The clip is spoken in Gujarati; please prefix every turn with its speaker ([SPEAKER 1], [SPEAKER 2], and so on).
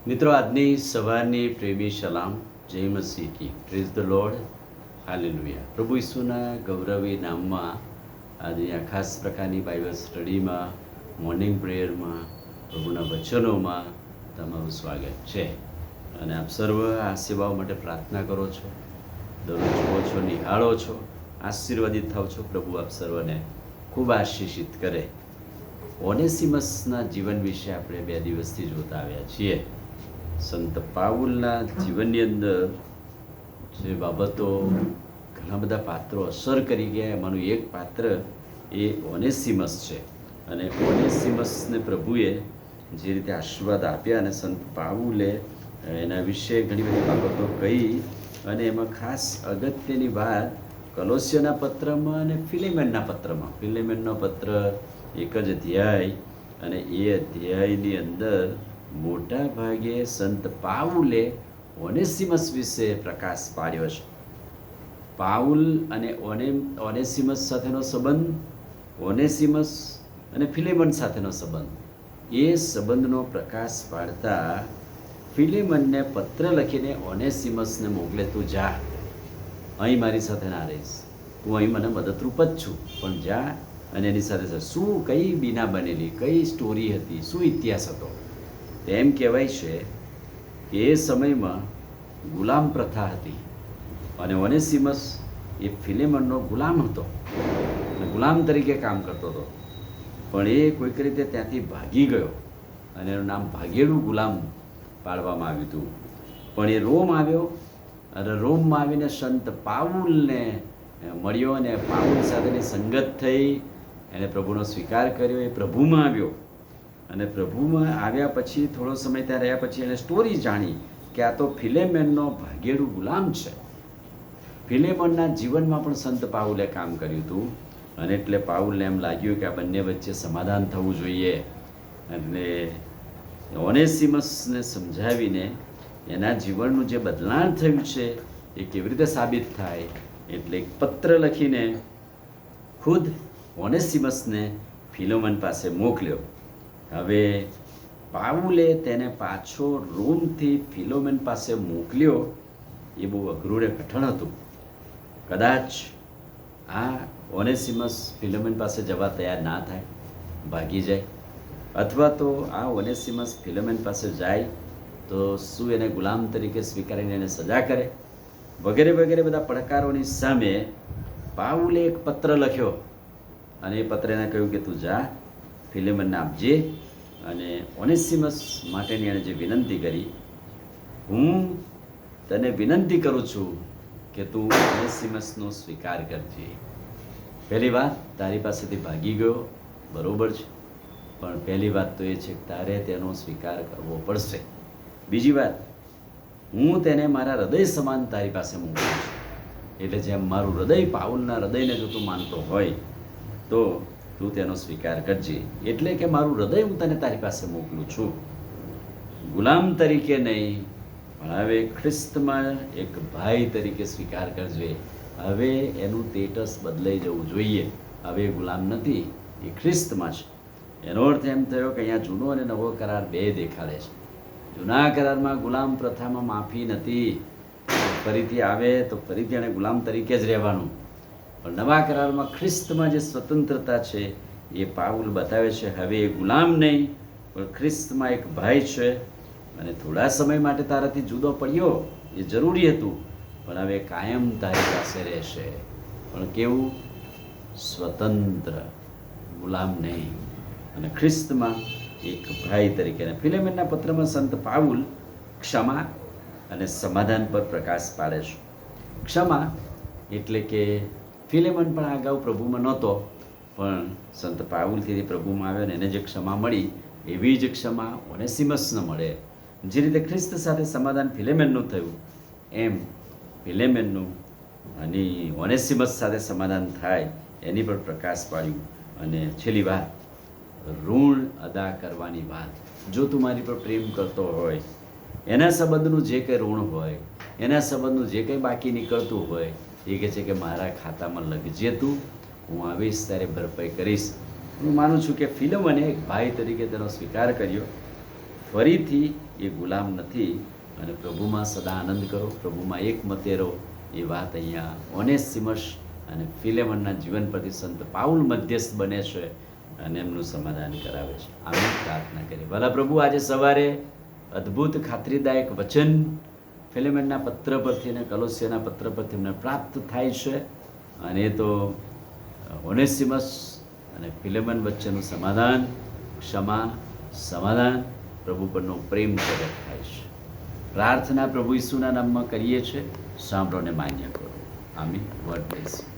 [SPEAKER 1] મિત્રો, આજની સવારની પ્રેમી સલામ. જય મસીહ કી. Praise the Lord. હાલેલુયા. પ્રભુ ઈસુના ગૌરવી નામમાં આજે આ ખાસ પ્રકારની બાઇબલ સ્ટડીમાં, મોર્નિંગ પ્રેયરમાં, પ્રભુના વચનોમાં તમારું સ્વાગત છે. અને આપ સર્વ આ સેવાઓ માટે પ્રાર્થના કરો છો, દરરોજ જુઓ છો, નિહાળો છો, આશીર્વાદિત થાવ છો. પ્રભુ આપ સર્વને ખૂબ આશીષિત કરે. ઓનેસિમસના જીવન વિશે આપણે 2 દિવસથી જોતા આવ્યા છીએ. સંત પાઉલના જીવનની અંદર જે બાબતો ઘણા બધા પાત્રો અસર કરી ગયા, એમાંનું એક પાત્ર એ ઓનેસિમસ છે. અને ઓનેસિમસને પ્રભુએ જે રીતે આશીર્વાદ આપ્યા અને સંત પાઉલે એના વિશે ઘણી બધી બાબતો કહી, અને એમાં ખાસ અગત્યની વાત કલોસ્યના પત્રમાં અને ફિલેમેનના પત્રમાં. ફિલેમેનનો પત્ર એક જ અધ્યાય, અને એ અધ્યાયની અંદર મોટા ભાગે સંત પાઉલે ઓનેસિમસ વિશે પ્રકાશ પાડ્યો છે. પાઉલ અને ઓનેસિમસ સાથેનો સંબંધ, ઓનેસિમસ અને ફિલેમન સાથેનો સંબંધ, એ સંબંધનો પ્રકાશ પાડતા ફિલેમનને પત્ર લખીને ઓનેસિમસને મોકલે, તું જા, અહીં મારી સાથે ના રહીશ, તું અહીં મને મદદરૂપ જ છું, પણ જા અને એની સાથે શું, કઈ બીના બનેલી, કઈ સ્ટોરી હતી, શું ઇતિહાસ હતો. તેમ કહેવાય છે કે એ સમયમાં ગુલામ પ્રથા હતી, અને ઓનેસિમસ એ ફિલેમનનો ગુલામ હતો, ગુલામ તરીકે કામ કરતો હતો. પણ એ કોઈક રીતે ત્યાંથી ભાગી ગયો, અને એનું નામ ભાગેડું ગુલામ પાડવામાં આવ્યું હતું. પણ એ રોમ આવ્યો, અને રોમમાં આવીને સંત પાઉલને મળ્યો, અને પાઉલ સાથેની સંગત થઈ, એને પ્રભુનો સ્વીકાર કર્યો, એ પ્રભુમાં આવ્યો. અને પ્રભુમાં આવ્યા પછી થોડો સમય ત્યાં રહ્યા પછી એને સ્ટોરી જાણી કે આ તો ફિલેમેનનો ભાગેડું ગુલામ છે. ફિલેમનના જીવનમાં પણ સંત પાઉલે કામ કર્યું હતું, અને એટલે પાઉલને એમ લાગ્યું કે આ બંને વચ્ચે સમાધાન થવું જોઈએ. એટલે ઓનેસિમસને સમજાવીને એના જીવનનું જે બદલાણ થયું છે એ કેવી રીતે સાબિત થાય, એટલે એક પત્ર લખીને ખુદ ઓનેસિમસને ફિલેમન પાસે મોકલ્યો. હવે પાઉલે તેને પાછો રોમથી ફિલેમન પાસે મોકલ્યો. એ બહુ અઘરું ને કઠણ હતું. કદાચ આ ઓનેસિમસ ફિલેમન પાસે જવા તૈયાર ના થાય, ભાગી જાય, અથવા તો આ ઓનેસિમસ ફિલેમન પાસે જાય તો શું એને ગુલામ તરીકે સ્વીકારીને એને સજા કરે, વગેરે વગેરે બધા પડકારોની સામે પાઉલે એક પત્ર લખ્યો, અને એ પત્ર એને કહ્યું કે તું જા, ફિલેમનને આપજે. અને ઓનેસિમસ માટેની એણે જે વિનંતી કરી, હું તને વિનંતી કરું છું કે તું ઓનેસિમસનો સ્વીકાર કરજે. પહેલી વાત, તારી પાસેથી ભાગી ગયો, બરાબર છે, પણ પહેલી વાત તો એ છે કે તારે તેનો સ્વીકાર કરવો પડશે. બીજી વાત, હું તેને મારા હૃદય સમાન તારી પાસે મૂકું છું. એટલે જેમ મારું હૃદય પાઉલના હૃદયને જો તું માનતો હોય તો તું તેનો સ્વીકાર કરજે. એટલે કે મારું હૃદય હું તને તારી પાસે મોકલું છું, ગુલામ તરીકે નહીં, પણ હવે ખ્રિસ્તમાં એક ભાઈ તરીકે સ્વીકાર કરજે. હવે એનું સ્ટેટસ બદલાઈ જવું જોઈએ. હવે ગુલામ નથી, એ ખ્રિસ્તમાં છે. એનો અર્થ એમ થયો કે અહીંયા જૂનો અને નવો કરાર બે દેખાડે છે. જૂના કરારમાં ગુલામ પ્રથામાં માફી નથી, ફરીથી આવે તો ફરીથી એને ગુલામ તરીકે જ રહેવાનું. પણ નવા કરારમાં ખ્રિસ્તમાં જે સ્વતંત્રતા છે એ પાઉલ બતાવે છે. હવે એ ગુલામ નહીં, પણ ખ્રિસ્તમાં એક ભાઈ છે, અને થોડા સમય માટે તારાથી જુદો પડ્યો એ જરૂરી હતું, પણ હવે કાયમ તારી પાસે રહેશે. પણ કેવું? સ્વતંત્ર, ગુલામ નહીં, અને ખ્રિસ્તમાં એક ભાઈ તરીકે. અને ફિલેમનના પત્રમાં સંત પાઉલ ક્ષમા અને સમાધાન પર પ્રકાશ પાડે છે. ક્ષમા એટલે કે ફિલેમન પણ અગાઉ પ્રભુમાં નહોતો, પણ સંત પાઉલથી પ્રભુમાં આવ્યો ને એને જે ક્ષમા મળી, એવી જ ક્ષમા ઓનેસિમસને મળે. જે રીતે ખ્રિસ્ત સાથે સમાધાન ફિલેમેનનું થયું, એમ ફિલેમેનનું અને ઓનેસિમસ સાથે સમાધાન થાય એની પર પ્રકાશ પાડ્યું. અને છેલ્લી વાત, ઋણ અદા કરવાની વાત. જો તું મારી પર પ્રેમ કરતો હોય, એના સંબંધનું જે કંઈ ઋણ હોય, એના સંબંધનું જે કંઈ બાકી નીકળતું હોય, એ કહે છે કે મારા ખાતામાં લખજે, તું, હું આવીશ ત્યારે ભરપાઈ કરીશ. હું માનું છું કે ફિલેમને એક ભાઈ તરીકે તેનો સ્વીકાર કર્યો. ફરીથી એ ગુલામ નથી અને પ્રભુમાં સદા આનંદ કરો, પ્રભુમાં એક મતે રહો. એ વાત અહીંયા ઓનેસિમસ અને ફિલેમનના જીવન પરથી સંત પાઉલ મધ્યસ્થ બને છે અને એમનું સમાધાન કરાવે છે. આમ પ્રાર્થના કરીએ. ભલા પ્રભુ, આજે સવારે અદ્ભુત ખાતરીદાયક વચન ફિલેમનના પત્ર પરથી અને કલોસિયાના પત્ર પરથી અમને પ્રાપ્ત થાય છે, અને એ તો ઓનેસિમસ અને ફિલેમન વચ્ચેનું સમાધાન, ક્ષમા, સમાધાન, પ્રભુ પરનો પ્રેમ પ્રગટ થાય છે. પ્રાર્થના પ્રભુ ઈસુના નામમાં કરીએ છીએ. સાંભળો ને માન્ય કરો. આમીન. God bless you.